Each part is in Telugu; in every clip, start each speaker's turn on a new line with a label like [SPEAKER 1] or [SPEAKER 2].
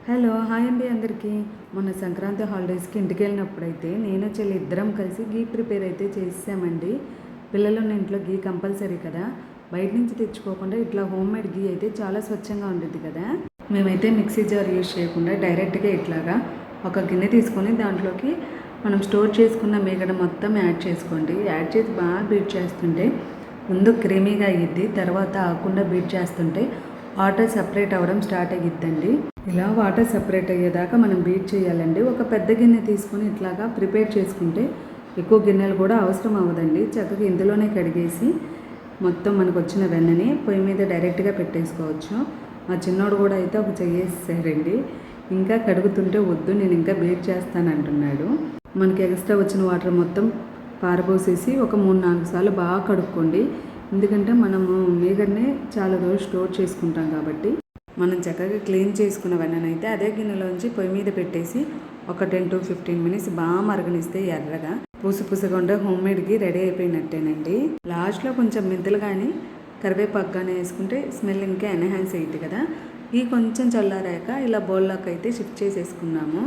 [SPEAKER 1] హలో హాయ్ అండి అందరికీ. మొన్న సంక్రాంతి హాలిడేస్కి ఇంటికి వెళ్ళినప్పుడైతే నేను చెల్లి ఇద్దరం కలిసి గీ ప్రిపేర్ అయితే చేసామండి. పిల్లలు ఉన్న ఇంట్లో గీ కంపల్సరీ కదా, బయట నుంచి తెచ్చుకోకుండా ఇట్లా హోమ్ మేడ్ గీ అయితే చాలా స్వచ్ఛంగా ఉంటుంది కదా. మేమైతే మిక్సీ జార్ యూజ్ చేయకుండా డైరెక్ట్గా ఇట్లాగా ఒక గిన్నె తీసుకొని దాంట్లోకి మనం స్టోర్ చేసుకున్న మీగడ మొత్తం యాడ్ చేసుకోండి. యాడ్ చేసి బాగా బీట్ చేస్తుంటే ముందు క్రీమీగా అయ్యిద్ది, తర్వాత ఆకుండా బీట్ చేస్తుంటే వాటర్ సపరేట్ అవ్వడం స్టార్ట్ అయ్యిద్దండి. ఇలా వాటర్ సపరేట్ అయ్యేదాకా మనం బీట్ చేయాలండి. ఒక పెద్ద గిన్నె తీసుకొని ఇట్లాగా ప్రిపేర్ చేసుకుంటే ఎక్కువ గిన్నెలు కూడా అవసరం అవ్వదండి. చక్కగా ఇందులోనే కడిగేసి మొత్తం మనకు వచ్చిన వెన్నని పొయ్యి మీద డైరెక్ట్గా పెట్టేసుకోవచ్చు. మా చిన్నోడు కూడా అయితే ఒక చెయ్యేసారండి. ఇంకా కడుగుతుంటే వద్దు నేను ఇంకా బీట్ చేస్తానంటున్నాడు. మనకి ఎక్స్ట్రా వచ్చిన వాటర్ మొత్తం పారబోసేసి ఒక 3-4 సార్లు బాగా కడుక్కోండి. ఎందుకంటే మనము మీగడనే చాలా రోజులు స్టోర్ చేసుకుంటాం కాబట్టి మనం చక్కగా క్లీన్ చేసుకున్న వెన్ననైతే అదే గిన్నెలోంచి పొయ్యి మీద పెట్టేసి ఒక 10 to 15 మినిట్స్ బాగా మరగనిస్తే ఎర్రగా పూసగా ఉండే హోమ్ మేడ్కి రెడీ అయిపోయినట్టేనండి. లాస్ట్లో కొంచెం మెంతులు కానీ కరివేపాకు కానీ వేసుకుంటే స్మెల్ ఇంకా ఎన్హాన్స్ అయ్యింది కదా. ఈ కొంచెం చల్లారాక ఇలా బౌల్లోకి అయితే షిఫ్ట్ చేసేసుకున్నాము.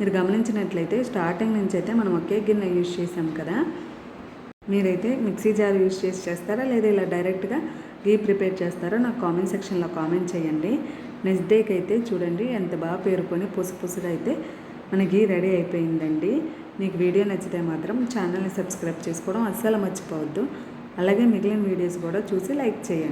[SPEAKER 1] మీరు గమనించినట్లయితే స్టార్టింగ్ నుంచి అయితే మనం ఒకే గిన్నె యూజ్ చేసాం కదా. మీరైతే మిక్సీ జార్ యూజ్ చేస్తారా లేదా ఇలా డైరెక్ట్గా గీ ప్రిపేర్ చేస్తారో నాకు కామెంట్ సెక్షన్లో కామెంట్ చేయండి. నెక్స్ట్ డేకి అయితే చూడండి ఎంత బాగా పేరుకొని పుసుగా అయితే మన గీ రెడీ అయిపోయిందండి. మీకు వీడియో నచ్చితే మాత్రం ఛానల్ని సబ్స్క్రైబ్ చేసుకోవడం అస్సలు మర్చిపోవద్దు. అలాగే మిగిలిన వీడియోస్ కూడా చూసి లైక్ చేయండి.